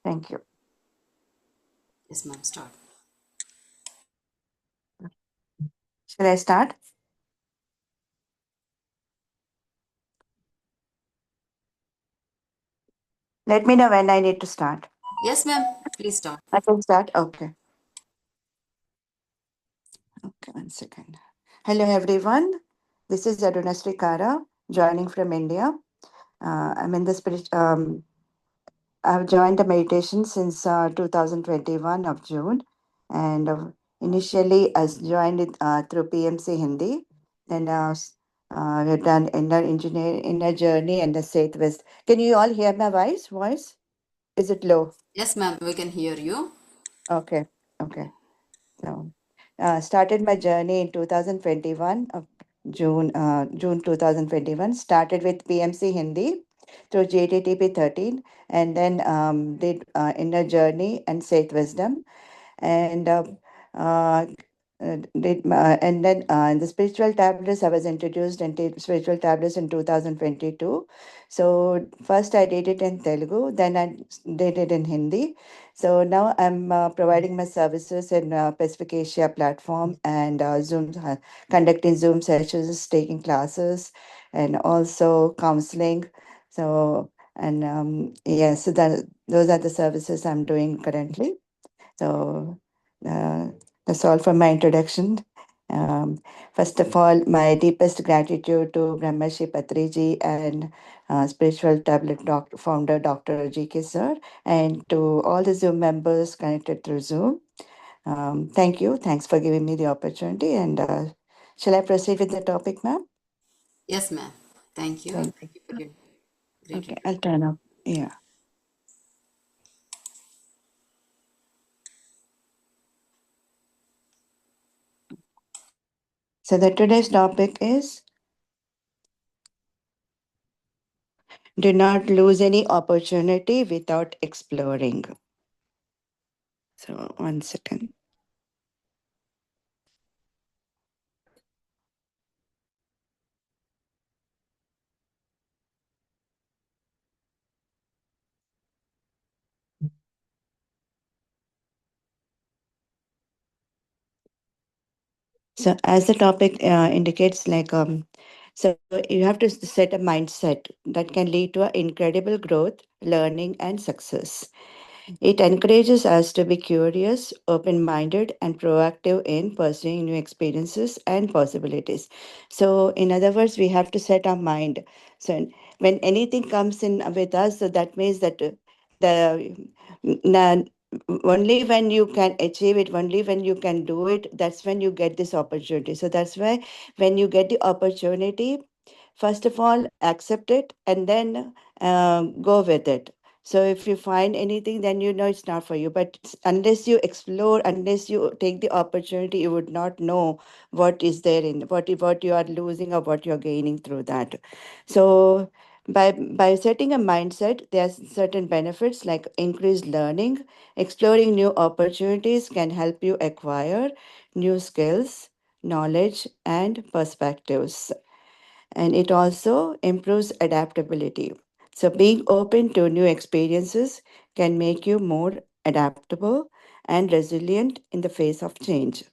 Thank you. Yes, ma'am. Start. Shall I start? Let me know when I need to start. Yes, ma'am. Please start. I can start? Okay. Okay, one second. Hello, everyone. This is Aduna Kara, joining from India. I'm in the spirit. I've joined the meditation since 2021 of June, and initially I joined it through PMC Hindi. Then we've done inner journey, and the Seth West. Can you all hear my voice? Voice? Is it low? Yes, ma'am. We can hear you. Okay. Okay. So, started my journey in 2021 of June 2021. Started with PMC Hindi through JTTP 13, and then did Inner Journey and Seth Wisdom, and uh, and then the spiritual tablets I was introduced into spiritual tablets in 2022. So first I did it in Telugu, then I did it in Hindi. So now I'm providing my services in Pacific Asia platform and Zoom, conducting Zoom sessions, taking classes, and also counseling. So and yes, so that those are the services I'm doing currently. So uh, that's all for my introduction. Um, First of all, my deepest gratitude to Brahmashi Patriji and spiritual tablet founder Dr. G.K. Sir, and to all the Zoom members connected through Zoom. Thank you. Thanks for giving me the opportunity. And shall I proceed with the topic, ma'am? Yes, ma'am. Thank you. Thank you. Thank you for your great Okay, I'll introduction. turn up. Yeah. So the today's topic is do not lose any opportunity without exploring. So, one second. So, as the topic indicates, so you have to set a mindset that can lead to incredible growth, learning, and success. It encourages us to be curious, open minded, and proactive in pursuing new experiences and possibilities. So, in other words, we have to set our mind. So, when anything comes in with us, so that means that the na- only when you can achieve it, only when you can do it, that's when you get this opportunity. So, that's why when you get the opportunity, first of all, accept it and then go with it. So if you find anything, then you know it's not for you. But unless you explore, unless you take the opportunity, you would not know what is there in what you are losing or what you're gaining through that. So by setting a mindset, there's certain benefits like increased learning, exploring new opportunities can help you acquire new skills, knowledge, and perspectives, and it also improves adaptability. So, being open to new experiences can make you more adaptable and resilient in the face of change.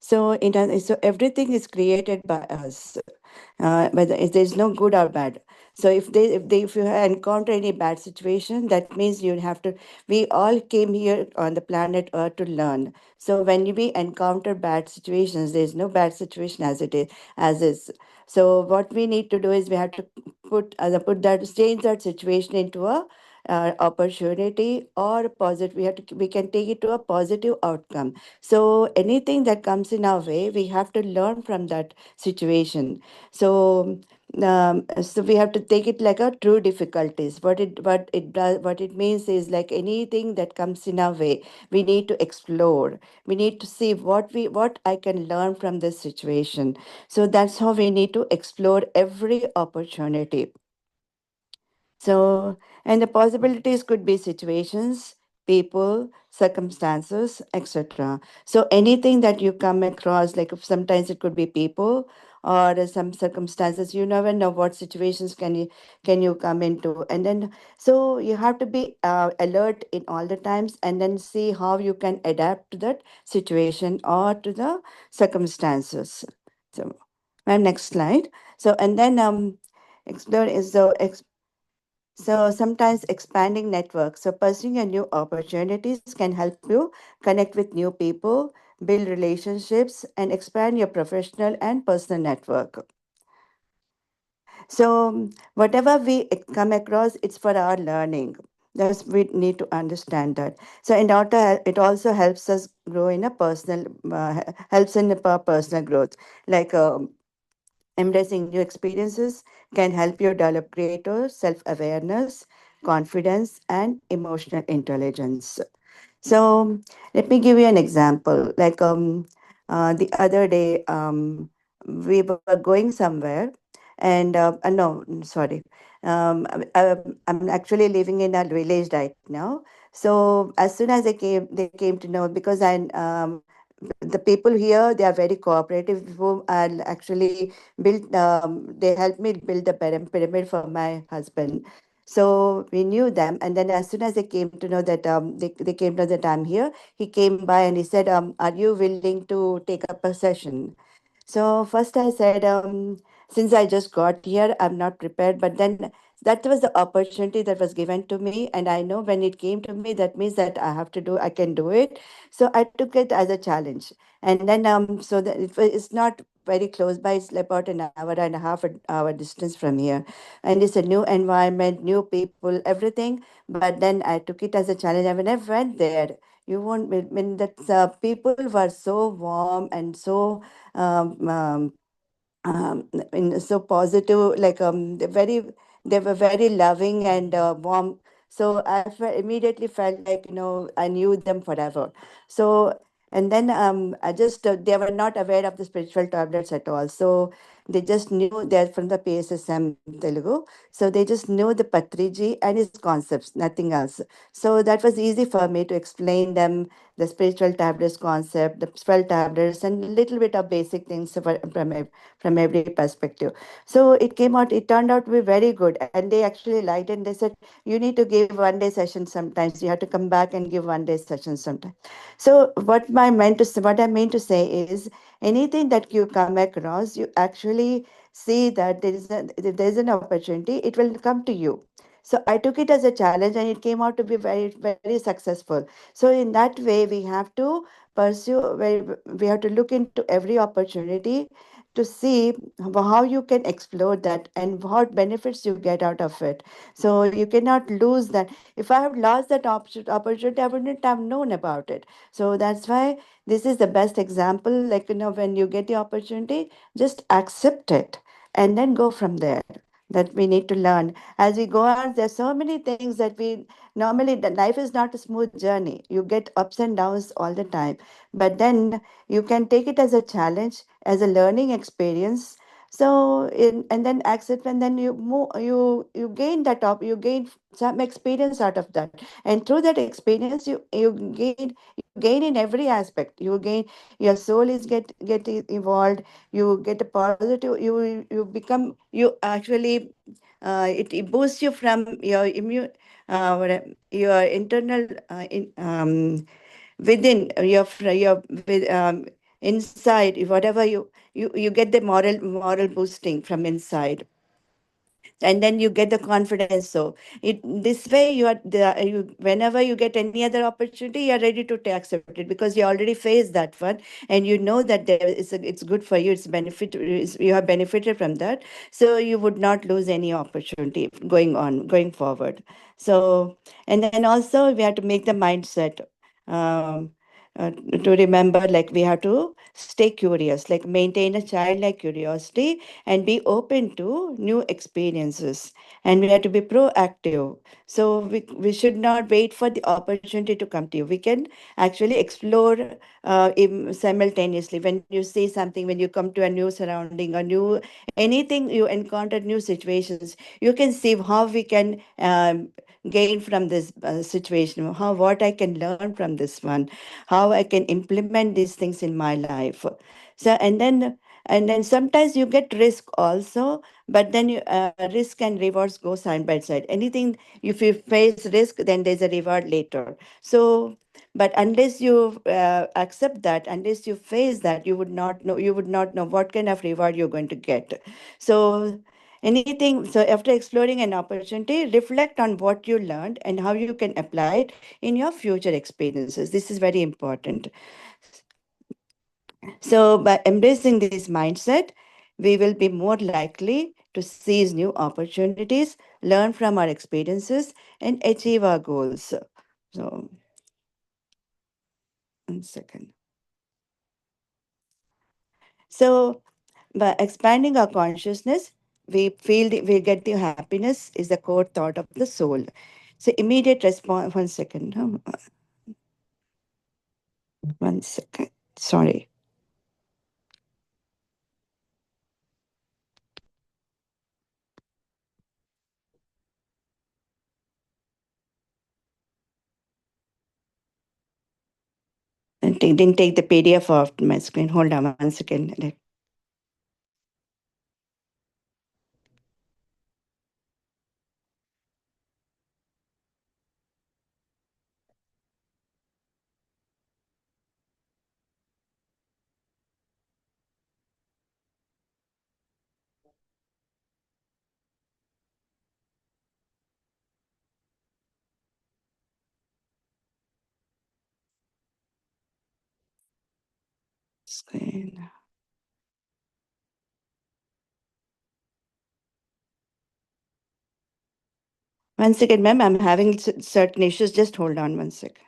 So everything is created by us, whether there's no good or bad. So if you encounter any bad situation, that means you have to. We all came here on the planet Earth to learn. So when we encounter bad situations, there's no bad situation as is. So what we need to do is we have to put that change that situation into a opportunity or positive. We can take it to a positive outcome. So anything that comes in our way, we have to learn from that situation. So so we have to take it like a true difficulties. What it means is like anything that comes in our way, we need to explore. We need to see what I can learn from this situation. So that's how we need to explore every opportunity. So, and the possibilities could be situations, people, circumstances, etc. So, anything that you come across, like if sometimes it could be people, or some circumstances. You never know what situations can you come into, and then so you have to be alert in all the times, and then see how you can adapt to that situation or to the circumstances. So, my next slide. So, and then explore is so sometimes expanding networks. So pursuing a new opportunities can help you connect with new people, build relationships, and expand your professional and personal network. So whatever we come across, it's for our learning. That's we need to understand that. So in order, it also helps us grow in a personal, helps in the personal growth. Like embracing new experiences can help you develop greater self-awareness, confidence, and emotional intelligence. So let me give you an example. Like the other day, we were going somewhere, and no, sorry, I'm actually living in a village right now. So as soon as they came to know, because the people here, they are very cooperative, whom I'll actually build. They helped me build the pyramid for my husband. So we knew them, and then as soon as they came to know that they came to know that I'm here, he came by and he said, "Are you willing to take up a session?" So first I said, since I just got here, I'm not prepared. But then that was the opportunity that was given to me, and I know when it came to me, that means that I can do it. So I took it as a challenge, and then so that it's not very close by. It's about an hour and a half an hour distance from here, and it's a new environment, new people, everything. But then I took it as a challenge, and when I went there, you won't. When that people were so warm and so um, um, so positive, like they were very loving and warm. So immediately felt like, I knew them forever. So, and then I just they were not aware of the spiritual tablets at all. So they just knew they're from the PSSM Telugu. So they just knew the Patriji and his concepts, nothing else. So that was easy for me to explain them the spiritual tablets concept, the spell tablets, and a little bit of basic things from every perspective. So it turned out to be very good. And they actually liked it. And they said, you need to give 1 day sessions sometimes. You have to come back and give 1 day sessions sometimes. So what I mean to say is anything that you come across, you actually see that if there is an opportunity, it will come to you. So I took it as a challenge, and it came out to be very, very successful. So in that way, we have to we have to look into every opportunity to see how you can explore that and what benefits you get out of it. So you cannot lose that. If I have lost that opportunity, I wouldn't have known about it. So that's why this is the best example. Like, when you get the opportunity, just accept it and then go from there. That we need to learn as we go on. There's so many things that we normally, the life is not a smooth journey. You get ups and downs all the time, but then you can take it as a challenge, as a learning experience. So and then accept, and then you move, you gain you gain some experience out of that. And through that experience, you gain in every aspect. You gain, your soul is get evolved. You get a positive, you become, you actually it boosts you from your immune, your internal, within your inside, whatever you get the moral boosting from inside, and then you get the confidence. So this way whenever you get any other opportunity, you're ready to accept it, because you already faced that one, and you know that it's good for you, you have benefited from that. So you would not lose any opportunity going forward. So, and then also we have to make the mindset, um, to remember, like, we have to stay curious, like maintain a childlike curiosity, and be open to new experiences. And we have to be proactive. So we should not wait for the opportunity to come to you. We can actually explore simultaneously. When you see something, when you come to a new surrounding, a new anything, you encounter new situations, you can see how we can gain from this situation, how what I can learn from this one, how I can implement these things in my life. So, and then And then sometimes you get risk also, but then risk and rewards go side by side. Anything, if you face risk, then there's a reward later. So but unless you accept that, unless you face that, you would not know what kind of reward you're going to get. So anything, so after exploring an opportunity, reflect on what you learned and how you can apply it in your future experiences. This is very important. So, by embracing this mindset, we will be more likely to seize new opportunities, learn from our experiences, and achieve our goals. So, 1 second. So, by expanding our consciousness, we get the happiness is the core thought of the soul. So, immediate response. 1 second. 1 second. Sorry. Didn't take the PDF off my screen. Hold on 1 second. Screen. 1 second, ma'am. I'm having certain issues. Just hold on 1 second.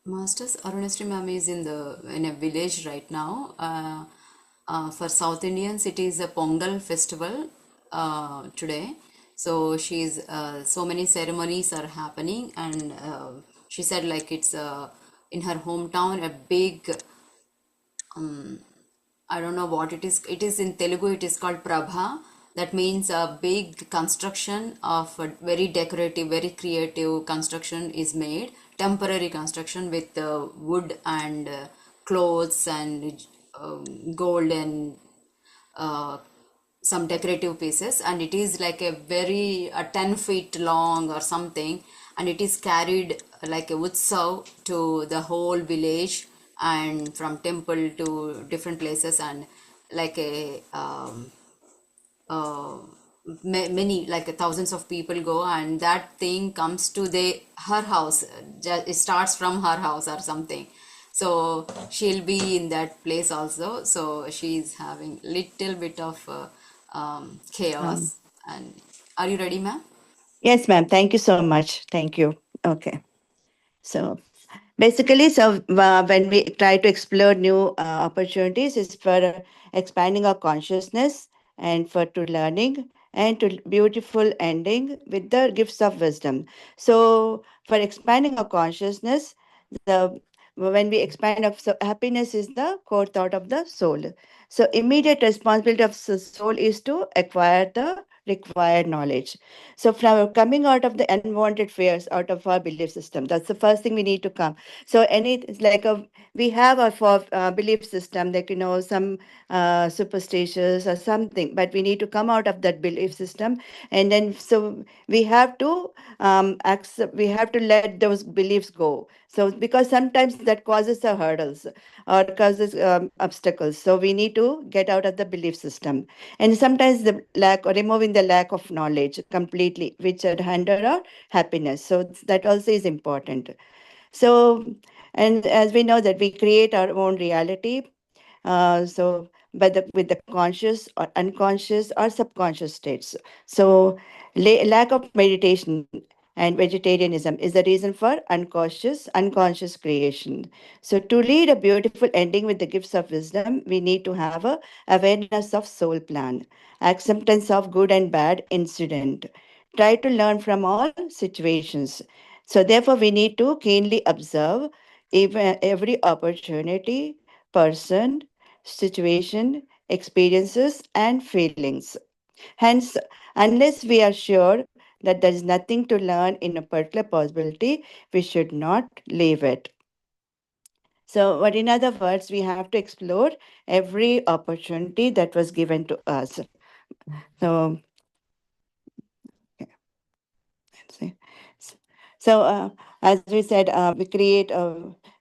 Masters Arunashri ma'am is in a village right now. For South Indians, it is a Pongal festival today. So she's so many ceremonies are happening, and she said like it's in her hometown a big I don't know what it is. It is in Telugu. It is called Prabha. That means a big construction of a very decorative, very creative construction is made. Temporary construction with wood and clothes and gold and uh, some decorative pieces, and it is like a very 10 feet long or something, and it is carried like a utsav to the whole village and from temple to different places, and like a uh, many like thousands of people go, and that thing comes to the her house. It starts from her house or something, so she'll be in that place also. So she's having little bit of Um, chaos. And are you ready, ma'am? yes, ma'am. Thank you so much. Thank you. Okay. So basically, when we try to explore new opportunities, is for expanding our consciousness and for to learning and to beautiful ending with the gifts of wisdom. So for expanding our consciousness, the when we expand up, so happiness is the core thought of the soul. So immediate responsibility of the soul is to acquire the required knowledge. So from coming out of the unwanted fears out of our belief system, that's the first thing we need to come. So any it's like a we have a belief system, like some superstitious or something, but we need to come out of that belief system, and then so we have to accept. We have to let those beliefs go. So because sometimes that causes the hurdles or causes obstacles. So we need to get out of the belief system, and sometimes the lack or removing the lack of knowledge completely, which would hinder our happiness. So that also is important. So, and as we know that we create our own reality. So, but with the conscious or unconscious or subconscious states. So, lack of meditation and vegetarianism is the reason for unconscious creation. So, to lead a beautiful ending with the gifts of wisdom, we need to have a awareness of soul plan, acceptance of good and bad incident, try to learn from all situations. So therefore, we need to keenly observe even every opportunity, person, situation, experiences, and feelings. Hence, unless we are sure that there is nothing to learn in a particular possibility, we should not leave it. So, but in other words, we have to explore every opportunity that was given to us. So, let's see. So, as we said, we create.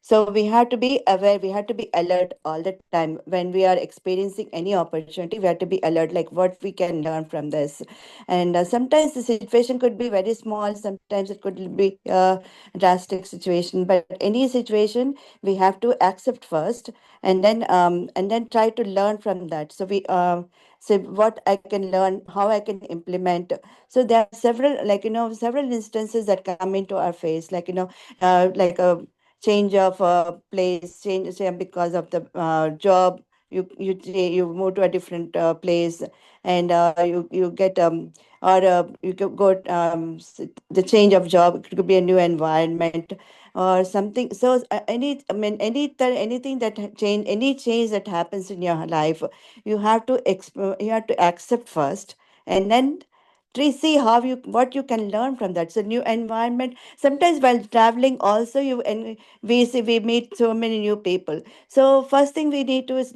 So we have to be aware. We have to be alert all the time when we are experiencing any opportunity. We have to be alert, like what we can learn from this. And sometimes the situation could be very small. Sometimes it could be a drastic situation. But any situation, we have to accept first, and then try to learn from that. So we say what I can learn, how I can implement. So there are several, like, several instances that come into our face, like, like a change of place, change, say, because of the job. You move to a different place, and you get you go the change of job. It could be a new environment or something. So anything that change, any change that happens in your life, you have to accept first, and then see how you, what you can learn from that. So new environment, sometimes while traveling also, and we see, we meet so many new people. So first thing we need to is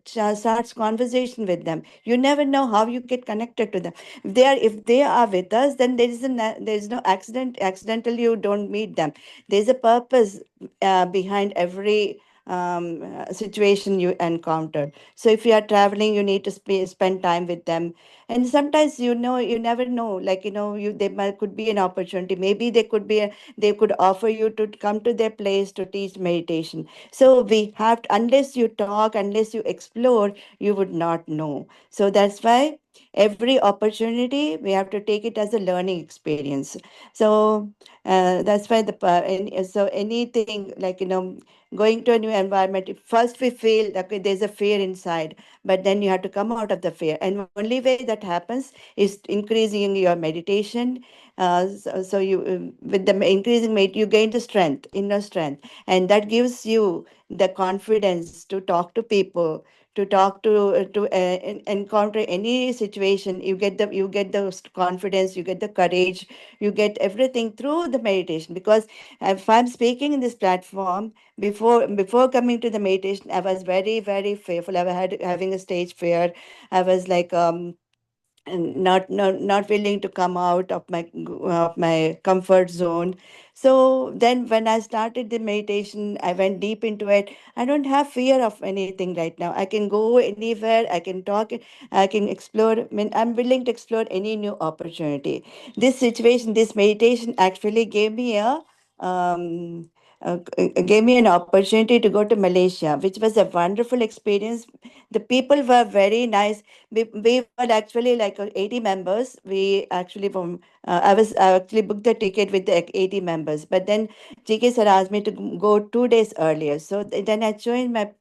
start conversation with them. You never know how you get connected to them. If they are with us, then there is no accidental you don't meet them. There's a purpose behind every situation you encounter. So if you are traveling, you need to spend time with them. And sometimes, you never know, like, could be an opportunity. Maybe they could offer you to come to their place to teach meditation. So we have to, unless you talk, unless you explore, you would not know. So that's why every opportunity we have to take it as a learning experience. So that's why so anything, like, going to a new environment, first we feel that, okay, there's a fear inside, but then you have to come out of the fear, and only way that happens is increasing your meditation. So you, with the increasing you gain the strength, inner strength, and that gives you the confidence to talk to people, to talk to encounter any situation. You get the confidence, you get the courage, you get everything through the meditation. Because if I'm speaking in this platform, before coming to the meditation, I was very, very fearful. I had having a stage fear. I was like, and not willing to come out of my comfort zone. So then when I started the meditation, I went deep into it. I don't have fear of anything right now. I can go anywhere, I can talk, I can explore. I mean, I'm willing to explore any new opportunity. This situation, this meditation actually um, gave me an opportunity to go to Malaysia, which was a wonderful experience. The people were very nice. We were actually like 80 members. I actually booked the ticket with the 80 members, but then GK sir asked me to go 2 days earlier. So then I joined my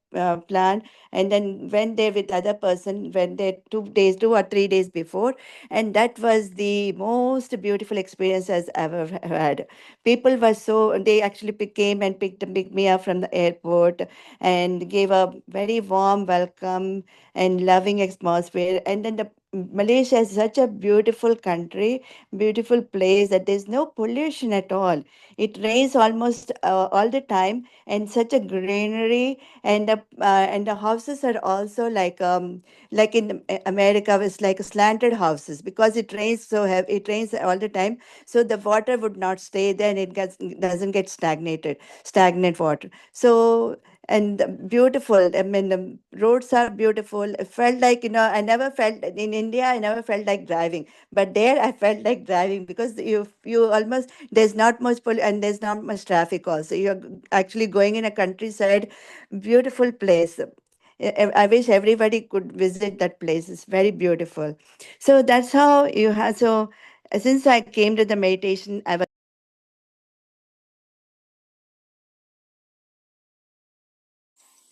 plan, and then went there with other person, went there 2 days, 2 or 3 days before, and that was the most beautiful experience I've ever had. People were so, they actually came and picked me up from the airport, and gave a very warm welcome and loving atmosphere. And then the Malaysia is such a beautiful country, beautiful place, that there's no pollution at all. It rains almost all the time, and such a greenery, and the houses are also like in America, it's like slanted houses, because it rains so heavy, it rains all the time. So the water would not stay there, and doesn't get stagnant water. So, and beautiful. I mean, the roads are beautiful. It felt like, I never felt in India. I never felt like driving, but there I felt like driving, because you almost, there's not much and there's not much traffic. Also, you're actually going in a countryside, beautiful place. I wish everybody could visit that place. It's very beautiful. So that's how you have. So since I came to the meditation, I was.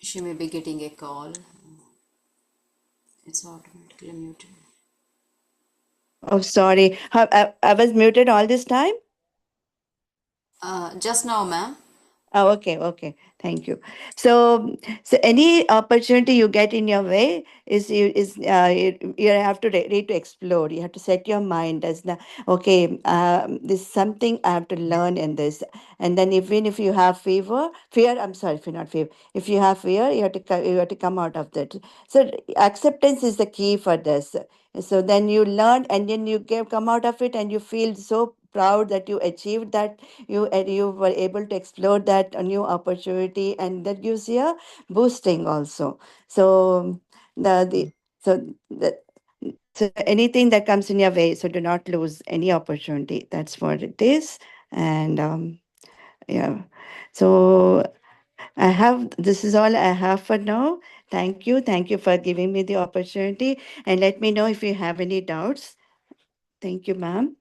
She may be getting a call. It's automatically muted. Oh, sorry. I was muted all this time. Just now, ma'am. Oh, okay, okay. Thank you. So, so any opportunity you get in your way you have to ready to explore. You have to set your mind as the okay. This is something I have to learn in this, and then even if you have fear. I'm sorry, if you're not fear. If you have fear, you have to come out of that. So acceptance is the key for this. So then you learn, and then you come out of it, and you feel so proud that you achieved that you were able to explore that new opportunity, and that gives you a boosting also. So the so the so anything that comes in your way, so do not lose any opportunity. That's what it is. And yeah, so this is all I have for now. Thank you for giving me the opportunity, and let me know if you have any doubts. Thank you, ma'am.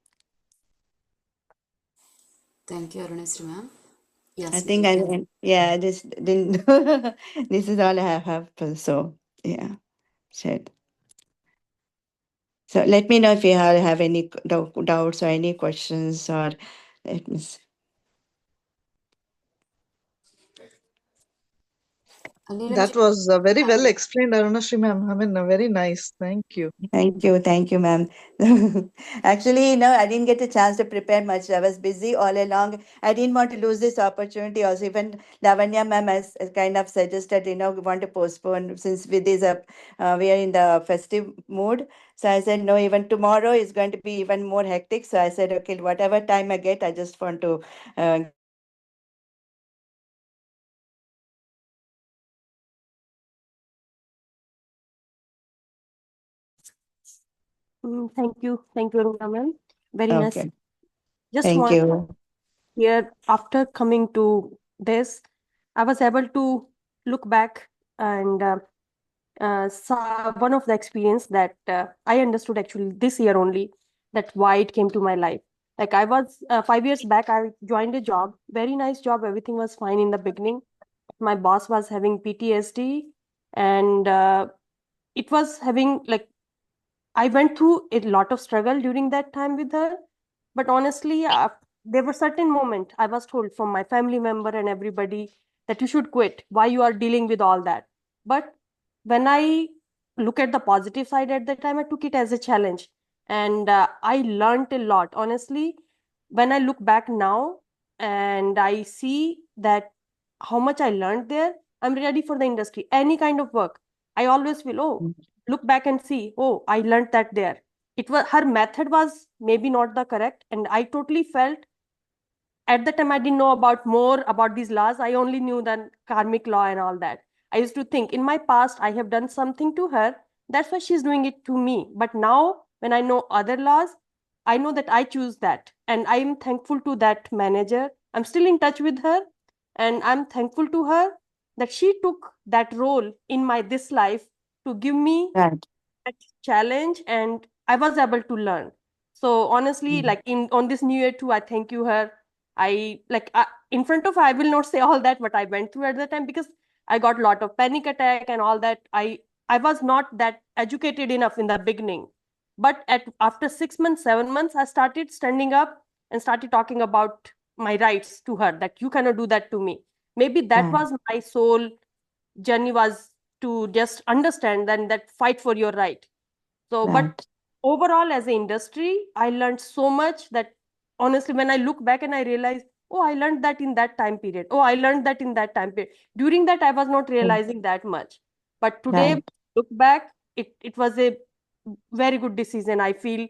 Thank you, Aruneshri, ma'am. I Yes, think you can. yeah, this didn't, this is all I have. So, yeah, sure. So let me know if you have any doubts or any questions or let me see. Neelam ji, That was very well explained, Arunashri ma'am. I mean, very nice. Thank you. Thank you, ma'am. Actually, no, I didn't get a chance to prepare much. I was busy all along. I didn't want to lose this opportunity. Also, even Lavanya ma'am has kind of suggested, we want to postpone since with this we are in the festive mood. So I said, no, even tomorrow is going to be even more hectic. So I said, okay, whatever time I get, I just want to give it to her. So thank you, ma'am. Thank you, Aruna ma'am. Very nice. Okay, Just thank one you. here after coming to this, I was able to look back and saw one of the experience that I understood actually this year only that why it came to my life. Like I was 5 years back, I joined a job, very nice job. Everything was fine in the beginning. My boss was having PTSD, and it was having like I went through a lot of struggle during that time with her. But honestly, there were certain moments I was told from my family member and everybody that you should quit. Why you are dealing with all that? But when I look at the positive side at that time, I took it as a challenge, and I learned a lot. Honestly, when I look back now and I see that how much I learned there, I'm ready for the industry. Any kind of work, I always feel, oh, look back and see, oh, I learned that there. It was her method was maybe not the correct, and I totally felt at the time I didn't know about more about these laws. I only knew the karmic law and all that. I used to think in my past I have done something to her, that's why she's doing it to me. But now when I know other laws, I know that I choose that, and I am thankful to that manager. I'm still in touch with her, and I'm thankful to her that she took that role in my this life to give me Right. that challenge, and I was able to learn. So honestly, like in on this new year too, I thank you her. In front of her I will not say all that what I went through at the time, because I got a lot of panic attack and all that. I was not that educated enough in the beginning, but at after 6 months 7 months I started standing up and started talking about my rights to her, that you cannot do that to me. Maybe that Right. was my soul journey, was to just understand then that fight for your right. So but Right. overall as an industry I learned so much that honestly when I look back and I realize, oh, I learned that in that time period, oh, I learned that in that time period. During that I was not realizing that much, but today Right. look back, it was a very good decision. I feel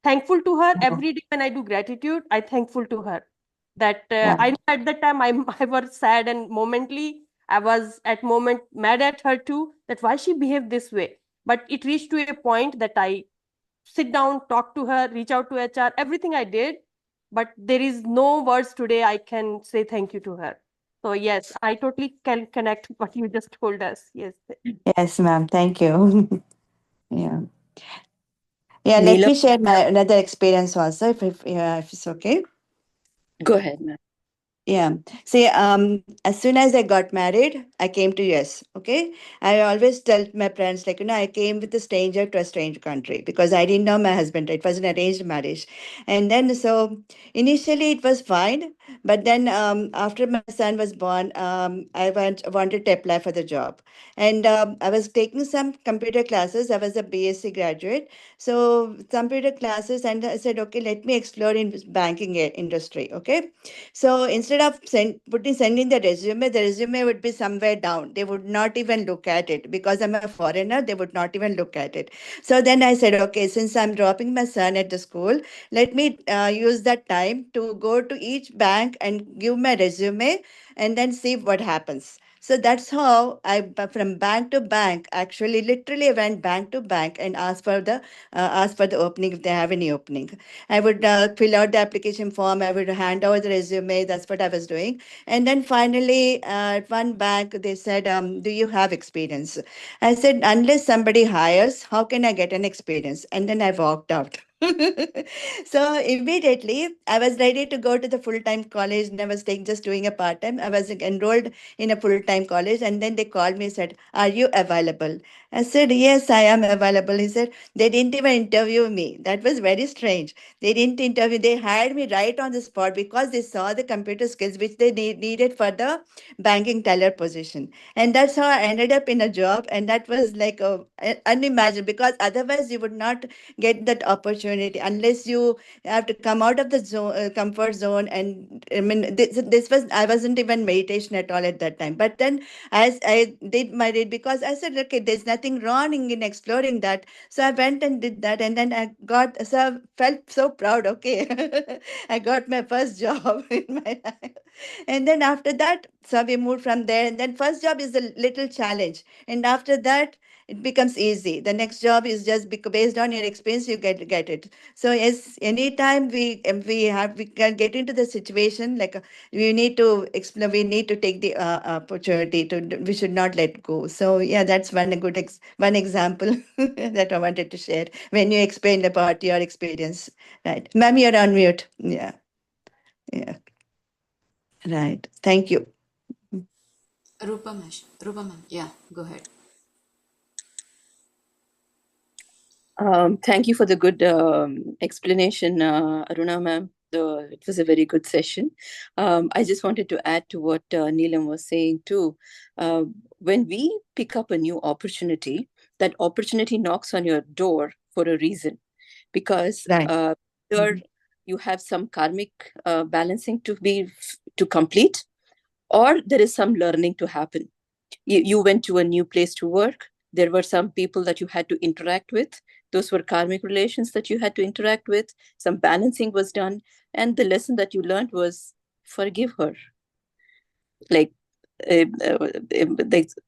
thankful to her every day. When I do gratitude, I thankful to her that I Right. know at that time I was sad, and momently I was at moment mad at her too, that why she behaved this way. But it reached to a point that I sit down, talk to her, reach out to HR, everything I did, but there is no words today I can say thank you to her. So yes, I totally can connect what you just told us. Yes. Yes, ma'am. Thank you. Yeah. Yeah, let Neelam, me share my another experience also, if yeah, if it's okay. go ahead, ma'am. Yeah. See, as soon as I got married, I came to US. Okay. I always tell my friends, like, I came with a stranger to a strange country because I didn't know my husband. It was an arranged marriage. And then, so initially it was fine. But then after my son was born, wanted to apply for the job. And I was taking some computer classes. I was a BSc graduate. So, computer classes, and I said, okay, let me explore in banking industry. Okay. So instead of sending the resume would be somewhere down. They would not even look at it because I'm a foreigner. They would not even look at it. So then I said, okay, since I'm dropping my son at the school, let me use that time to go to each bank and give my resume and then see what happens. So that's how from bank to bank, actually, literally went bank to bank and asked for the opening if they have any opening. I would fill out the application form. I would hand over the resume. That's what I was doing. And then finally, at one bank, they said, "Do you have experience?" I said, "Unless somebody hires, how can I get an experience?" And then I walked out. So immediately, I was ready to go to the full time college, and I was just doing a part time. I was enrolled in a full time college, and then they called me and said, "Are you available?" I said, "Yes, I am available." He said, "They didn't even interview me." That was very strange. They didn't interview, they hired me right on the spot because they saw the computer skills which they needed for the banking teller position. And that's how I ended up in a job. And that was like unimaginable, because otherwise you would not get that opportunity unless you have to come out of the comfort zone. And I mean, this was, I wasn't even meditation at all at that time. But then as I did my read, because I said, okay, there's nothing wrong in exploring that. So I went and did that, and then I felt so proud. Okay, I got my first job in my life. And then after that, so we moved from there. And then first job is a little challenge, and after that, it becomes easy. The next job is just based on your experience, you get it. So yes, anytime we can get into the situation, like we need to explore, we need to take the opportunity to, we should not let go. So yeah, that's one example that I wanted to share when you explained about your experience. Right, ma'am, you're on mute. Yeah, yeah, right, thank you. Rupa ma'am, yeah, go ahead. Thank you for the good explanation, Aruna ma'am. It was a very good session. I just wanted to add to what Neelam was saying too. When we pick up a new opportunity, that opportunity knocks on your door for a reason, because Right. either you have some karmic balancing to complete, or there is some learning to happen. You went to a new place to work. There were some people that you had to interact with. Those were karmic relations that you had to interact with. Some balancing was done, and the lesson that you learned was forgive her. Like,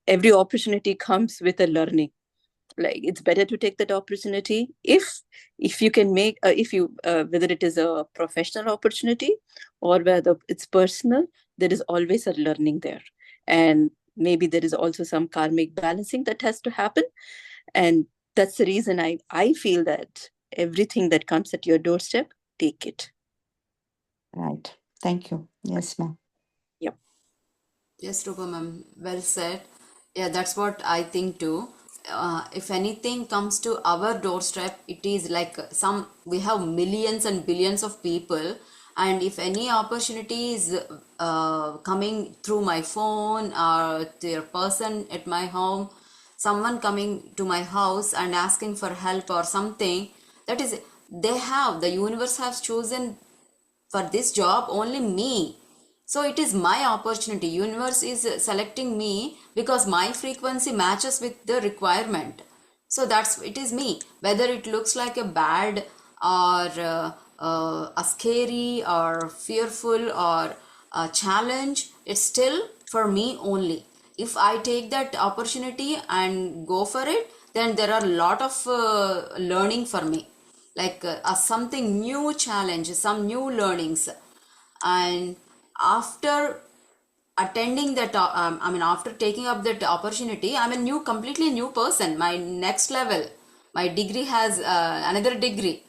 every opportunity comes with a learning. Like, it's better to take that opportunity if you can make if you whether it is a professional opportunity or whether it's personal, there is always a learning there. And maybe there is also some karmic balancing that has to happen. And that's the reason I feel that everything that comes at your doorstep, take it. Right, thank you. Yes, ma'am. Yep. Yes, Rupa ma'am, well said. Yeah, that's what I think too. If anything comes to our doorstep, it is like we have millions and billions of people, and if any opportunity is coming through my phone or to a person at my home, someone coming to my house and asking for help or something, that is, the universe has chosen for this job only me. So it is my opportunity. Universe is selecting me because my frequency matches with the requirement. So that's, it is me. Whether it looks like a bad or a scary or fearful or a challenge, it's still for me only. If I take that opportunity and go for it, then there are a lot of learning for me, like something new challenge, some new learnings. And after attending that after taking up that opportunity, I'm a completely new person. My next level, my degree has another degree,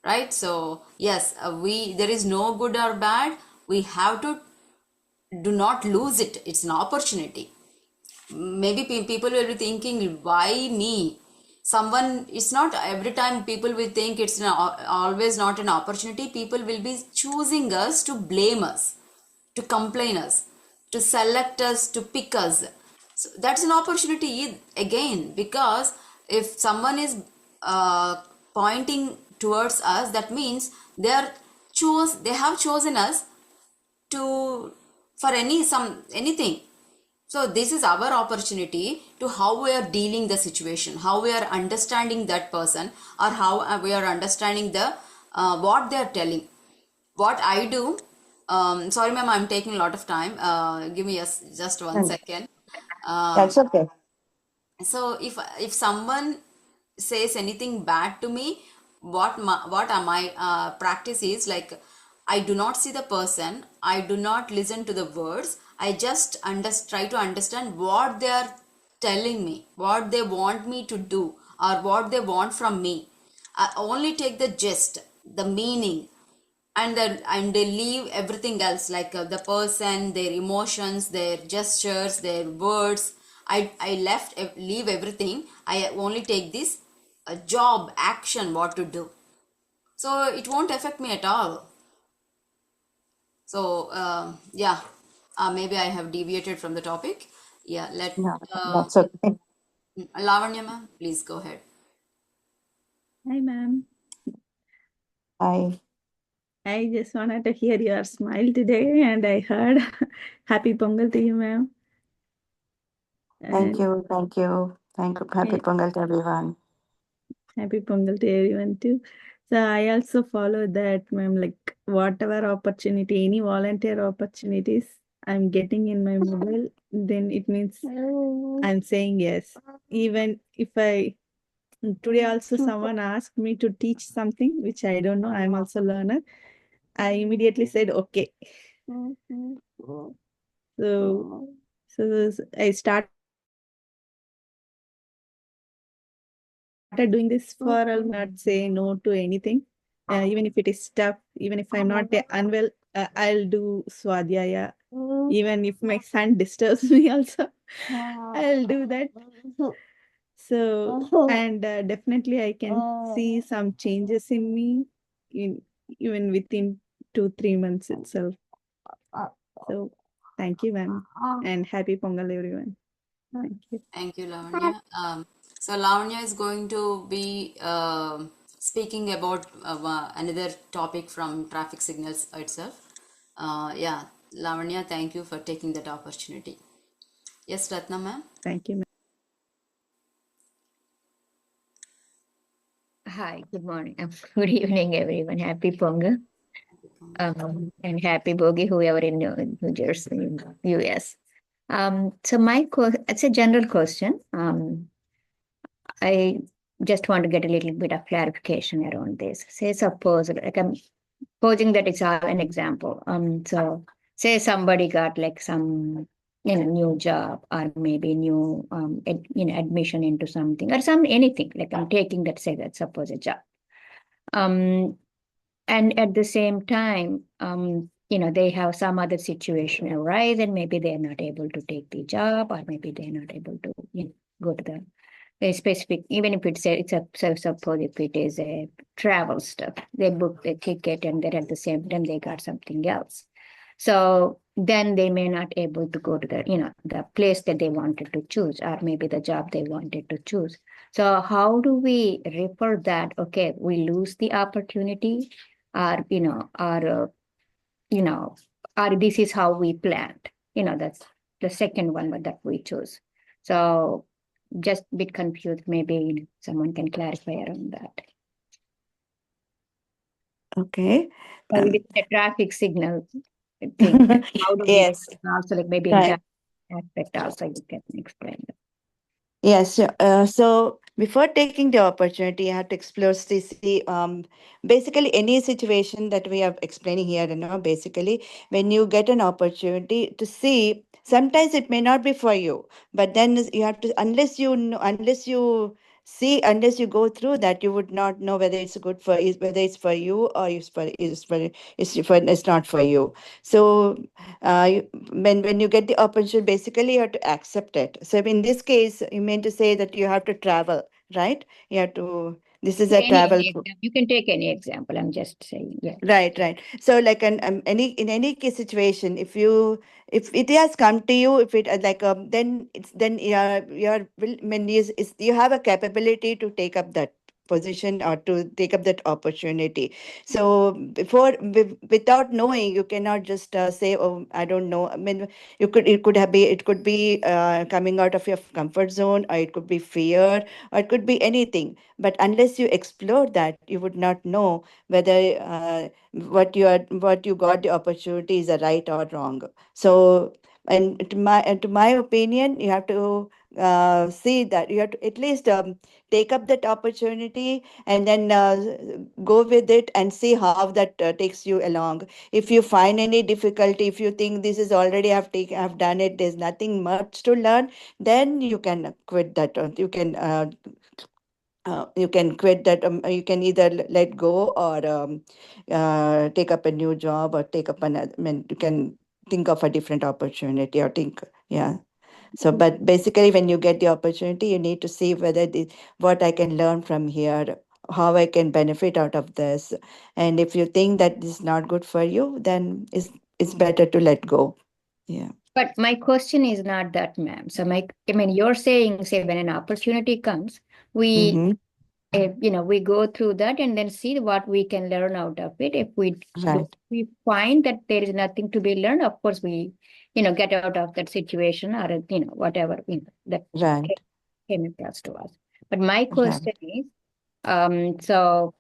right? So yes, there is no good or bad. We have to do not lose it. It's an opportunity. Maybe people will be thinking, why me? Someone, it's not every time people will think it's always not an opportunity. People will be choosing us to blame us, to complain us, to select us, to pick us. So that's an opportunity again, because if someone is pointing towards us, that means they have chosen us to for anything. So this is our opportunity to how we are dealing the situation, how we are understanding that person, or how we are understanding the what they are telling. What I do, sorry ma'am, I'm taking a lot of time. Give me just 1 second. That's okay. So if someone says anything bad to me, what my practice is like, I do not see the person, I do not listen to the words, I just try to understand what they are telling me, what they want me to do, or what they want from me. I only take the gist, the meaning, and they leave everything else, like the person, their emotions, their gestures, their words. I leave everything. I only take this job action, what to do, so it won't affect me at all. So yeah, maybe I have deviated from the topic. Yeah, No, that's okay. Lavanya ma'am, please go ahead. Hi, ma'am. I I just wanted to hear your smile today, and I heard Happy Pongal to you, ma'am. thank And you, thank you, thank you. Happy Pongal to everyone. Happy Pongal to everyone too. So I also follow that, ma'am, like whatever opportunity, any volunteer opportunities I'm getting in my mobile, then it means I'm saying yes. Even if today also someone asked me to teach something which I don't know, I'm also learner. I immediately said okay. So, I started doing this for not say no to anything, even if it is tough, even if I'm not unwell, I'll do swadhyaya. Even if my son disturbs me, also I'll do that. So, and definitely I can see some changes in me, in even within 2-3 months itself. So, thank you, ma'am, and happy Pongal, everyone. Thank you. Thank you, Lavanya. So Lavanya is going to be speaking about another topic from traffic signals itself. Yeah, Lavanya, thank you for taking that opportunity. Yes, Ratna ma'am. Thank you, ma'am. Hi, good morning. Good evening, everyone. Happy Pongal. And happy Bogi, whoever in New Jersey, in US. So it's a general question. I just want to get a little bit of clarification around this. Say, suppose, like I'm posing that it's an example. So say somebody got like some new job, or maybe new admission into something, or anything, like I'm taking that, say that suppose a job. And at the same time, they have some other situation arise, and maybe they're not able to take the job, or maybe they're not able to go to the a specific, even if suppose if it is a travel stuff, they book the ticket, and then at the same time they got something else. So then they may not able to go to the place that they wanted to choose, or maybe the job they wanted to choose. So how do we refer that? Okay, we lose the opportunity, or or this is how we planned. That's the second one that we chose. So just a bit confused. Maybe someone can clarify around that. Okay. Or with the traffic signal thing, how do we Yes. also, like maybe in Right. that aspect also you can explain that. Yes. So before taking the opportunity, I have to explore see basically any situation that we are explaining here. Basically when you get an opportunity to see, sometimes it may not be for you, but then you have to, unless you see, unless you go through that, you would not know whether it's good for whether it's for you or it's not for you. So when you get the opportunity, basically you have to accept it. So in this case, you mean to say that you have to travel, right? You have to. This is a Any travel. example. You can take any example. I'm just saying, yeah. Right, right. So, like in any case situation, if it has come to you, if it then you're will when is you have a capability to take up that position or to take up that opportunity. So without knowing, you cannot just say, oh, I don't know. I mean, it could be coming out of your comfort zone, or it could be fear, or it could be anything. But unless you explore that, you would not know whether what you got the opportunity is a right or wrong. So, and to my opinion, you have to see that you have to at least take up that opportunity, and then go with it and see how that takes you along. If you find any difficulty, if you think this is already have done it, there's nothing much to learn, then you can quit that. You can quit that. You can either let go, or take up a new job, or take up another. I mean, you can think of a different opportunity, or think, yeah. So, but basically, when you get the opportunity, you need to see whether what I can learn from here, how I can benefit out of this, and if you think that this is not good for you, then it's better to let go. Yeah. But my question is not that, ma'am. So I mean, you're saying, say, when an opportunity comes, we, Mm-hmm. we go through that and then see what we can learn out of it. If Right. we find that there is nothing to be learned, of course, we, get out of that situation, or, whatever, that Right. came across to us. But my question Right. is, so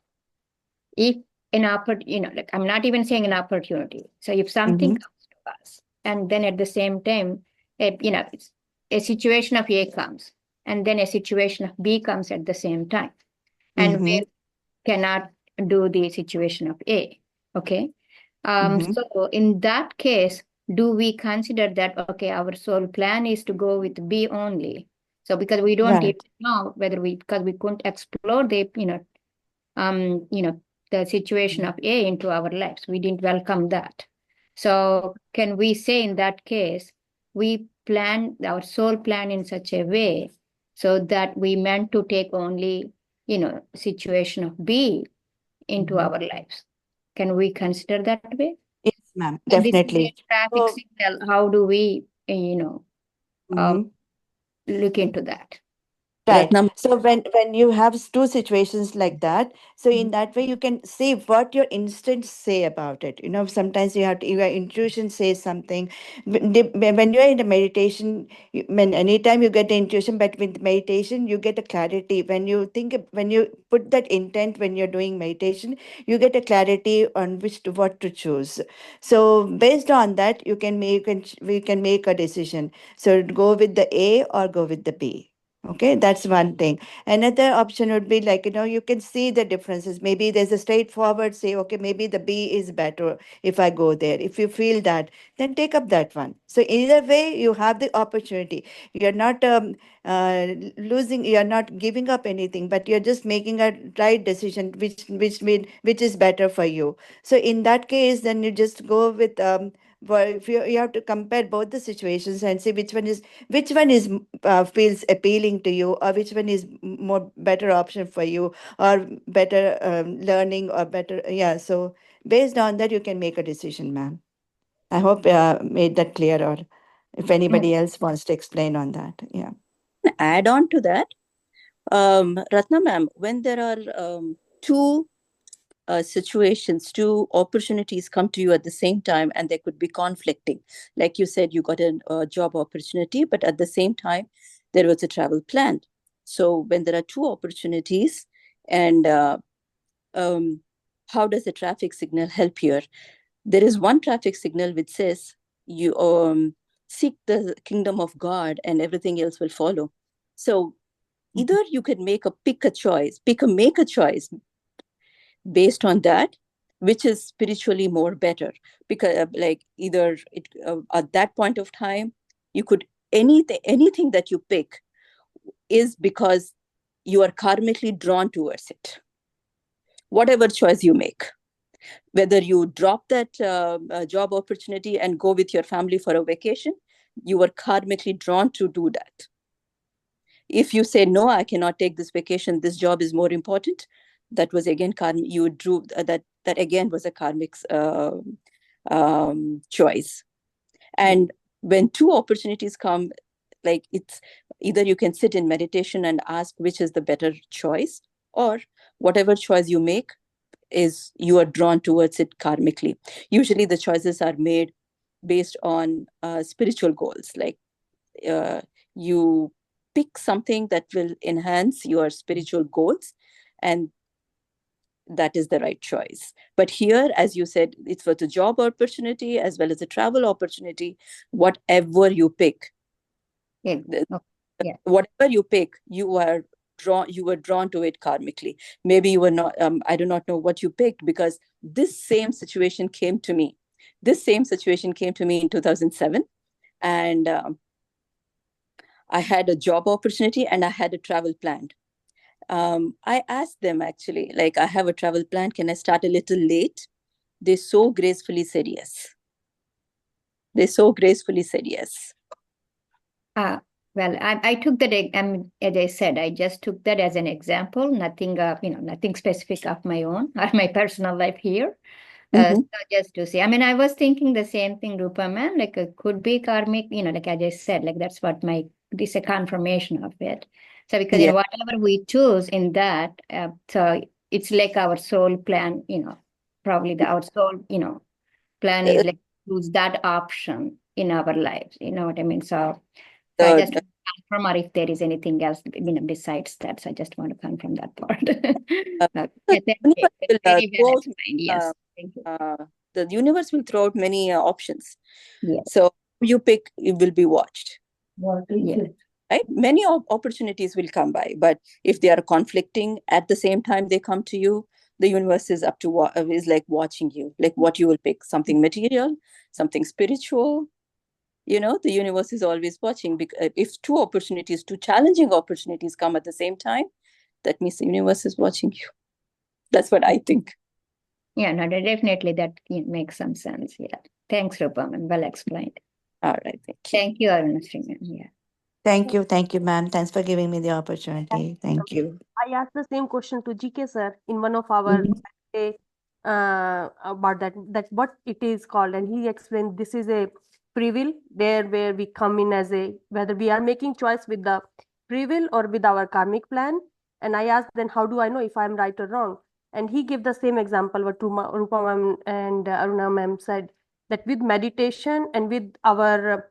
if like, I'm not even saying an opportunity. So if something Mm-hmm. comes to us, and then at the same time, it's a situation of A comes, and then a situation of B comes at the same time, and Mm-hmm. we cannot do the situation of A. Okay. Mm-hmm. So in that case, do we consider that, okay, our sole plan is to go with B only? So because we don't even Right. know whether because we couldn't explore the, the situation of A into our lives. We didn't welcome that. So can we say in that case, we plan our soul plan in such a way so that we meant to take only, situation of B into Mm-hmm. our lives? Can we consider that way? Yes, ma'am, And this is a definitely. traffic So, signal. How do we, uh, mhm. look into that? Right. Ratnam, So when you have two situations like that, so in Mhm. that way you can see what your instincts say about it. Sometimes you have to, your intuition says something. When you're in the meditation, when anytime you get the intuition, but with meditation you get a clarity. When you put that intent when you're doing meditation, you get a clarity on what to choose. So based on that, we can make a decision. So go with the A or go with the B. Okay, that's one thing. Another option would be like, you can see the differences. Maybe there's a straightforward say, okay, maybe the B is better if I go there. If you feel that, then take up that one. So either way, you have the opportunity. You're not losing, you're not giving up anything, but you're just making a right decision, which is better for you. So in that case, then you just go with well, if you have to compare both the situations and see which one is feels appealing to you, or which one is more better option for you, or better learning, or better, yeah. So based on that you can make a decision, ma'am. I hope made that clear, or if anybody else wants to explain on that, yeah. add on to that, Ratna ma'am, when there are two situations, two opportunities come to you at the same time, and they could be conflicting. Like you said, you got a job opportunity, but at the same time, there was a travel plan. So when there are two opportunities, and how does the traffic signal help here? There is one traffic signal which says you seek the kingdom of God, and everything else will follow. So either you can make a choice based on that, which is spiritually more better, because like either at that point of time you could anything that you pick is because you are karmically drawn towards it. Whatever choice you make, whether you drop that job opportunity and go with your family for a vacation, you are karmically drawn to do that. If you say, no, I cannot take this vacation, this job is more important, that was again karmic. You drew that again was a karmic choice. And when two opportunities come, like, it's either you can sit in meditation and ask which is the better choice, or whatever choice you make is you are drawn towards it karmically. Usually the choices are made based on spiritual goals, like you pick something that will enhance your spiritual goals, and that is the right choice. But here, as you said, it's for the job opportunity as well as a travel opportunity. Whatever you pick, whatever you pick, you were drawn to it karmically. Maybe you were not, I do not know what you picked, because this same situation came to me in 2007. And I had a job opportunity and I had a travel planned. I asked them, actually, like, I have a travel plan, can I start a little late? They so gracefully said yes. Well, I took that, as I said, I just took that as an example, nothing, nothing specific of my own or my personal life here. So just to say, I mean, I was thinking the same thing, Rupa ma'am, like it could be karmic, like I just said, like that's what this is a confirmation of it. So because whatever we choose in that, so it's like our soul plan, probably our soul, plan is like choose that option in our lives. You know what I mean? So I just want to confirm, or if there is anything else, besides that. So I just want to confirm that part. Very well explained. Yes. Thank you. The universe will throw out many options. Yes. So you pick, it will be watched. Yes. Right? Many opportunities will come by, but if they are conflicting at the same time they come to you, the universe is is like watching you, like what you will pick, something material, something spiritual. The universe is always watching, because if two challenging opportunities come at the same time, that means the universe is watching you. That's what I think. Yeah, no, definitely that makes some sense. Yeah. Thanks, Rupaman. Well explained. All right. Thank you. Thank you, Arunashri ma'am. Yeah. Thank you, ma'am. Thanks for giving me the opportunity. Thank you. I asked the same question to GK sir in one of our about that what it is called, and he explained this is a free will, there where we come in as whether we are making choice with the free will or with our karmic plan. And I asked, then how do I know if I'm right or wrong? And he gave the same example what Rupa ma'am and Aruna ma'am said, that with meditation and with our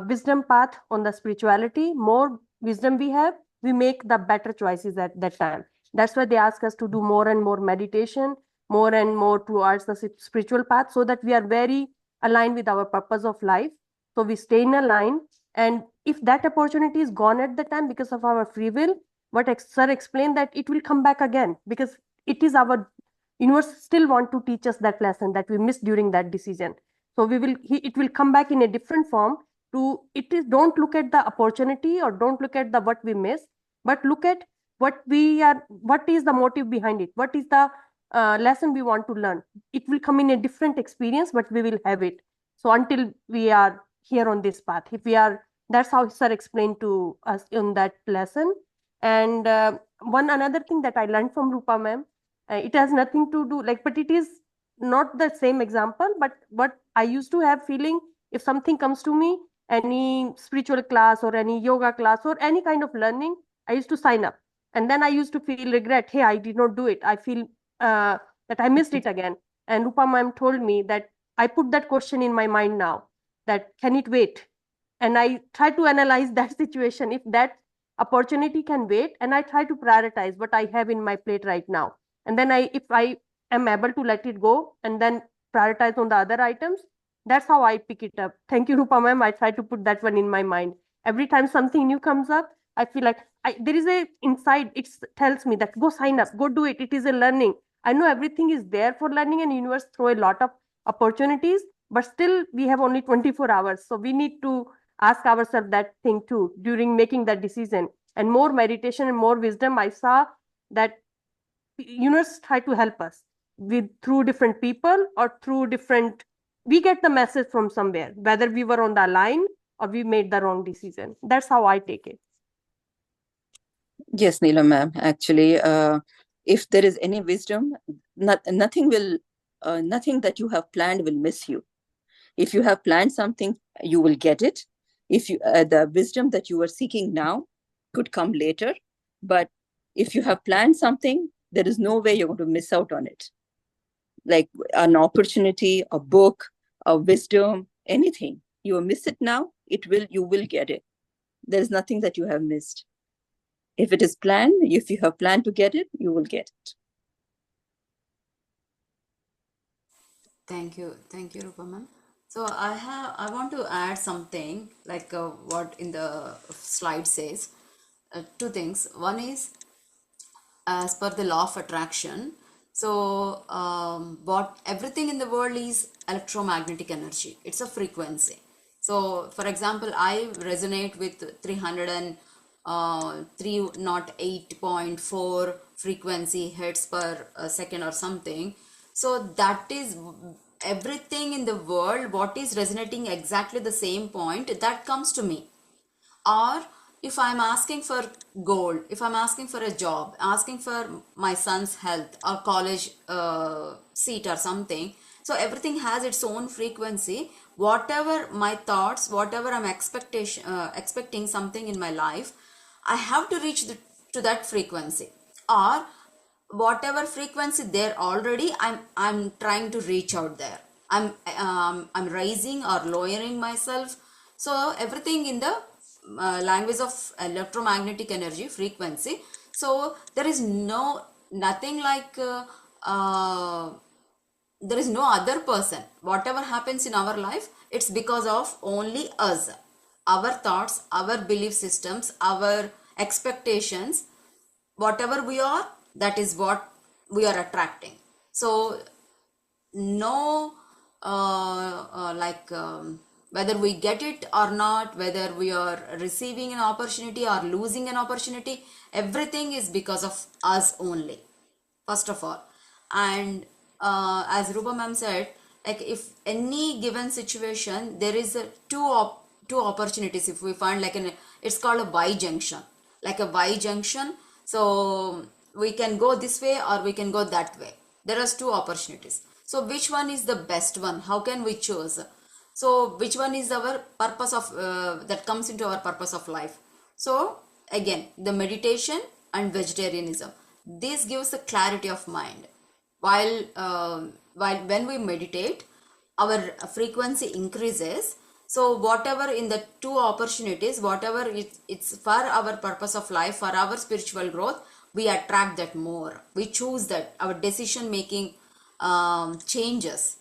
wisdom path on the spirituality, more wisdom we have, we make the better choices at that time. That's why they ask us to do more and more meditation, more and more towards the spiritual path, so that we are very aligned with our purpose of life. So we stay in a line. And if that opportunity is gone at the time because of our free will, what sir explained, that it will come back again, because it is our universe still want to teach us that lesson that we missed during that decision. So it will come back in a different form. Don't look at the opportunity or don't look at the what we miss, but look at what is the motive behind it, what is the lesson we want to learn. It will come in a different experience, but we will have it. So until we are here on this path, that's how sir explained to us in that lesson. And one another thing that I learned from Rupa ma'am, it has nothing to do but it is not the same example, but what I used to have feeling, if something comes to me, any spiritual class or any yoga class or any kind of learning, I used to sign up. And then I used to feel regret. Hey, I did not do it. I feel that I missed it again. And Rupa ma'am told me that I put that question in my mind now, that can it wait? And I try to analyze that situation. If that opportunity can wait, and I try to prioritize what I have in my plate right now. And then if I am able to let it go and then prioritize on the other items, that's how I pick it up. Thank you, Rupa ma'am. I try to put that one in my mind. Every time something new comes up, I feel like there is a inside, it tells me that go sign up, go do it. It is a learning. I know everything is there for learning, and universe throw a lot of opportunities, but still we have only 24 hours. So we need to ask ourselves that thing too during making that decision. and more meditation and more wisdom, I saw that universe try to help us with through different people or through different, we get the message from somewhere, whether we were on the line or we made the wrong decision. That's how I take it. Yes, Neela ma'am. Actually, if there is any wisdom, nothing that you have planned will miss you. If you have planned something, you will get it. If you the wisdom that you are seeking now could come later, but if you have planned something, there is no way you're going to miss out on it. Like an opportunity, a book, a wisdom, anything. You miss it now, you will get it. There is nothing that you have missed. If it is planned, if you have planned to get it, you will get it. Thank you, Rupa ma'am. So I want to add something like what in the slide says. Two things. One is as per the law of attraction. So what everything in the world is electromagnetic energy. It's a frequency. So for example, I resonate with 308.4 frequency hertz per second or something. So that is everything in the world, what is resonating exactly the same point, that comes to me. Or if I'm asking for gold, if I'm asking for a job, asking for my son's health or college seat or something, so everything has its own frequency. Whatever my thoughts, whatever I'm expecting something in my life, I have to reach to that frequency. Or whatever frequency there already, I'm trying to reach out there. I'm raising or lowering myself. So everything in the language of electromagnetic energy frequency. So there is nothing like there is no other person. Whatever happens in our life, it's because of only us, our thoughts, our belief systems, our expectations. Whatever we are, that is what we are attracting. So no whether we get it or not, whether we are receiving an opportunity or losing an opportunity, everything is because of us only, first of all. And as Rupa ma'am said, like if any given situation there is two opportunities, if we find like it's called a Y junction, like a Y junction. So we can go this way or we can go that way. There are two opportunities. So which one is the best one? How can we choose? So which one is our purpose of that comes into our purpose of life? So again, the meditation and vegetarianism, this gives a clarity of mind. While when we meditate, our frequency increases. So whatever in the two opportunities, whatever it's for our purpose of life, for our spiritual growth, we attract that more. We choose that. Our decision making changes.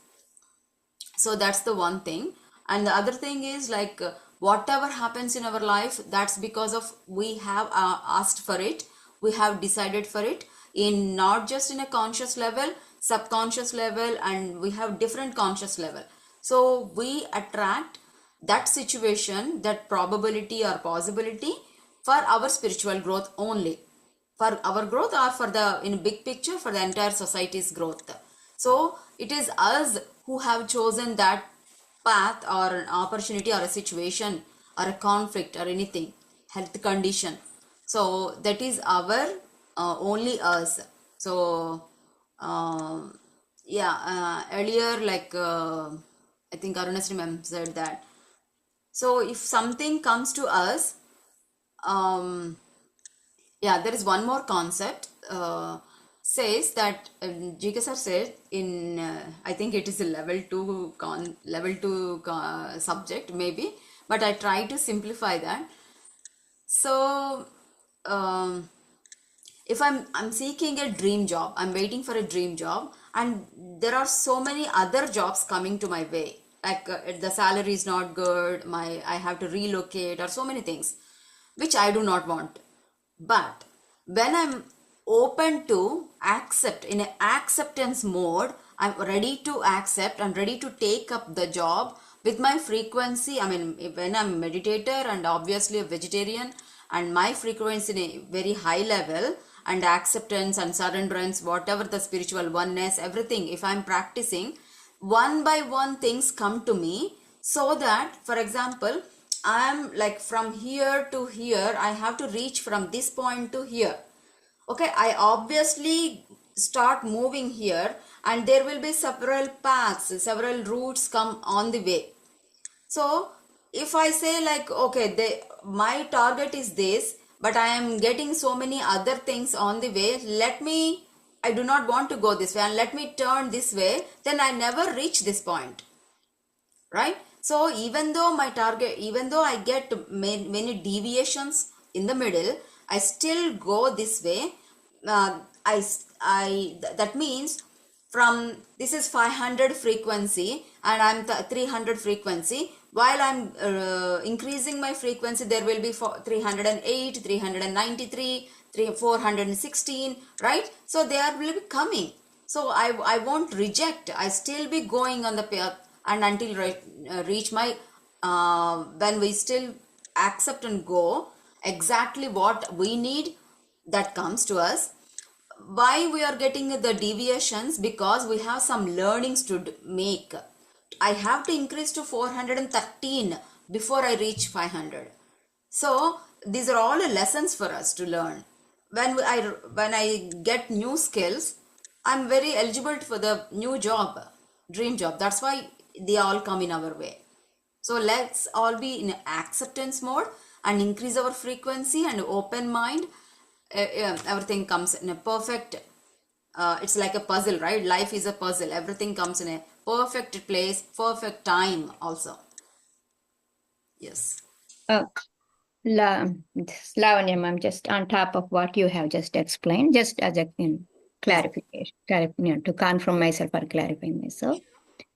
So that's the one thing. And the other thing is like whatever happens in our life, that's because of we have asked for it, we have decided for it, in not just in a conscious level, subconscious level, and we have different conscious level. So we attract that situation, that probability or possibility for our spiritual growth only, for our growth or for the in big picture for the entire society's growth. So it is us who have chosen that path or an opportunity or a situation or a conflict or anything, health condition. So that is our only us. So earlier like I think Arunasri ma'am said that. So if something comes to us, there is one more concept. Says that GK sir said in I think it is a level 2 subject maybe, but I try to simplify that. So if I'm seeking a dream job, I'm waiting for a dream job, and there are so many other jobs coming to my way, like the salary is not good, I have to relocate, or so many things which I do not want. But when I'm open to accept, in an acceptance mode, I'm ready to accept, I'm ready to take up the job with my frequency. I mean, when I'm a meditator and obviously a vegetarian, and my frequency in a very high level, and acceptance and surrenderance, whatever the spiritual oneness, everything, if I'm practicing, one by one things come to me, so that, for example, I'm like from here to here, I have to reach from this point to here. Okay, I obviously start moving here, and there will be several paths, several routes come on the way. So if I say like, okay, my target is this, but I am getting so many other things on the way, I do not want to go this way and let me turn this way, then I never reach this point, right? So even though my target, even though I get many deviations in the middle, I still go this way. That means from this is 500 frequency and I'm 300 frequency. While I'm increasing my frequency, there will be 308, 393, 416, right? So they will be coming. So I won't reject. I still be going on the path, and until reach my when we still accept and go exactly what we need, that comes to us. Why we are getting the deviations? Because we have some learnings to make. I have to increase to 413 before I reach 500. So these are all lessons for us to learn. When I get new skills, I'm very eligible for the new job, dream job. That's why they all come in our way. So let's all be in acceptance mode and increase our frequency and open mind. Everything comes in a perfect, it's like a puzzle, right? Life is a puzzle. Everything comes in a perfect place, perfect time also. Yes. Lavanya, I'm just on top of what you have just explained, just as a clarification, to confirm myself or clarifying myself.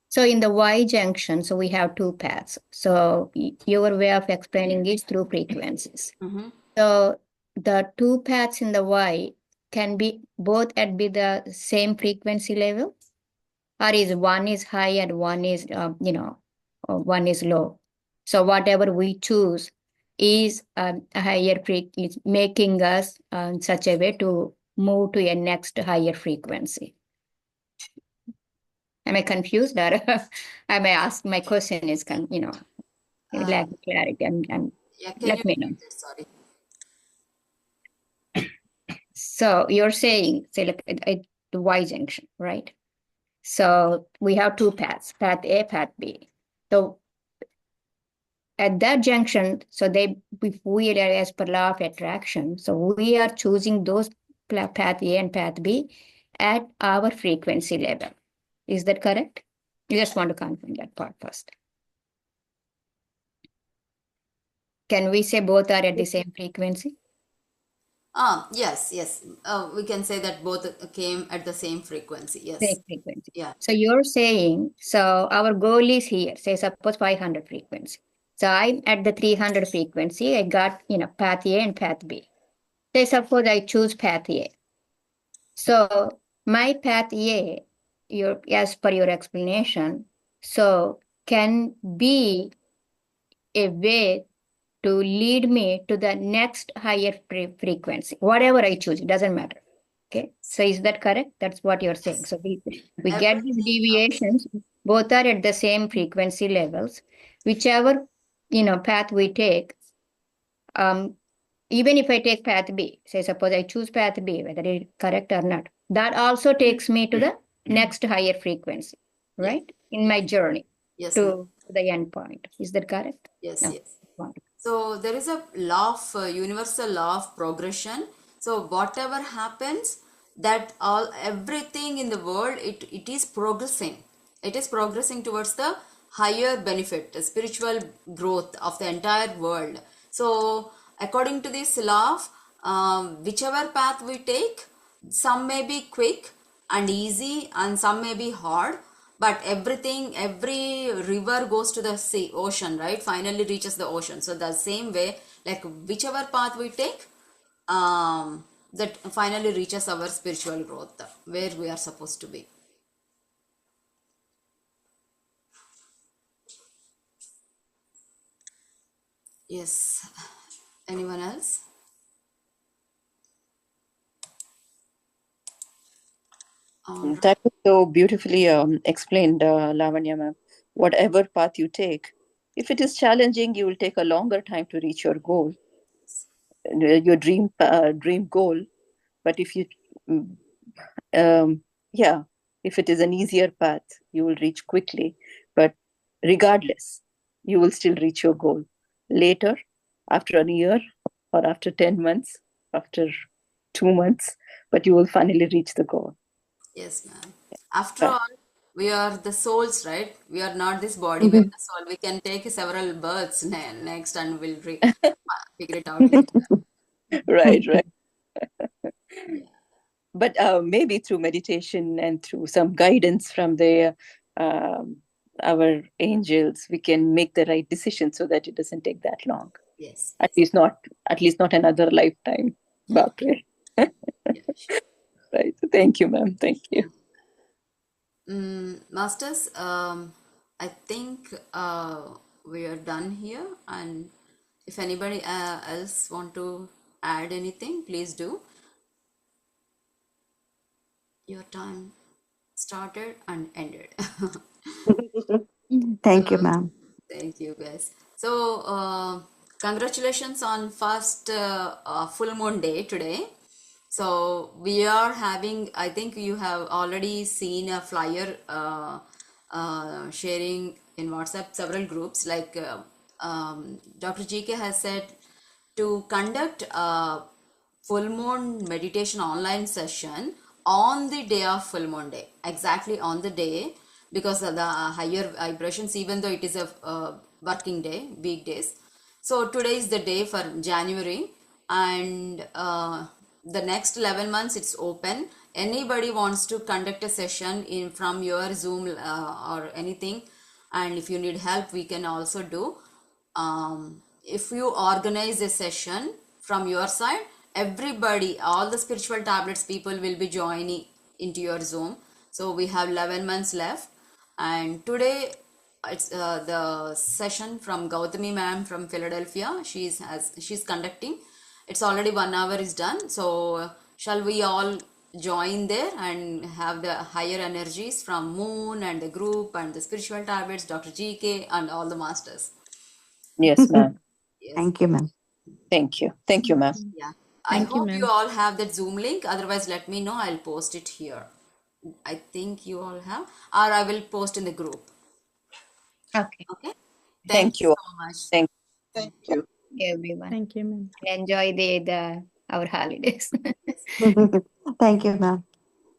So in the Y junction, so we have two paths. So your way of explaining is through frequencies. Mm-hmm. So the two paths in the Y can be both at be the same frequency level, or is one is high and one is one is low. So whatever we choose is a higher frequency, is making us in such a way to move to a next higher frequency. Am I confused, or I may ask? My question is, lack of clarity, and Yeah, let me know. Sorry. So you're saying, say, like the Y junction, right? So we have two paths, path A, path B. So at that junction, so if we are as per law of attraction, so we are choosing those path A and path B at our frequency level. Is that correct? You just want to confirm that part first. Can we say both are at the same frequency? Yes. We can say that both came at the same frequency. Yes. Same frequency. Yeah. So you're saying, so our goal is here, say suppose 500 frequency. So I'm at the 300 frequency. I got, path A and path B. Say suppose I choose path A. So my path A, as per your explanation, so can be a way to lead me to the next higher frequency, whatever I choose, it doesn't matter. Okay, so is that correct? That's what you're saying. So we get these deviations, both are at the same frequency levels, whichever path we take. Even if I take path B, say suppose I choose path B, whether it's correct or not, that also takes me to the next higher frequency, right? In my journey to the end point. Is that correct? Yes. No. Yes. So there is a law of universal law of progression. So whatever happens, that everything in the world, it is progressing. It is progressing towards the higher benefit, the spiritual growth of the entire world. So according to this law, whichever path we take, some may be quick and easy and some may be hard, but every river goes to the sea, ocean, right? Finally reaches the ocean. So the same way, like whichever path we take, that finally reaches our spiritual growth, where we are supposed to be. Yes. Anyone else? All right. That was so beautifully explained, Lavanya ma'am. Whatever path you take, if it is challenging, you will take a longer time to reach your goal, your dream goal. But if you, mm, yeah, if it is an easier path, you will reach quickly. But regardless, you will still reach your goal later, after a year, or after 10 months, after 2 months, but you will finally reach the goal. Yes, ma'am. After Right. all, we are the souls, right? We are not this body, we are the soul. We can take several births next and we'll figure it out later. Right, right. Yeah. But maybe through meditation and through some guidance from um, our angels, we can make the right decision so that it doesn't take that long. Yes. At least not another lifetime. Bapre. Yeah, sure. Right. Thank you, ma'am. Thank you. Masters, I think we are done here. And if anybody else want to add anything, please do. Your time started and ended. Thank you, ma'am. Thank you, guys. So, congratulations on first full moon day today. So we are having, I think you have already seen a flyer sharing in WhatsApp several groups. Like Dr. GK has said to conduct a full moon meditation online session on the day of full moon day, exactly on the day, because of the higher vibrations, even though it is a working day, weekdays. So today is the day for January, and the next 11 months it's open. Anybody wants to conduct a session in from your Zoom or anything, and if you need help, we can also do. If you organize a session from your side, everybody, all the spiritual tablets people will be joining into your Zoom. So we have 11 months left, and today it's the session from Gautami ma'am from Philadelphia. She's conducting. It's already 1 hour is done. So shall we all join there and have the higher energies from Moon and the group and the spiritual tablets, Dr. GK and all the masters? Yes, ma'am. Yes. Thank you, ma'am. Thank you. Thank you, ma'am. Yeah. I Thank you, hope ma'am. you all have that Zoom link. Otherwise, let me know. I'll post it here. I think you all have, or I will post in the group. Okay. Okay. Thank Thank you you. so much. Thank Thank you. Everyone. Thank you, ma'am. Enjoy our holidays. Yes. Thank you, ma'am.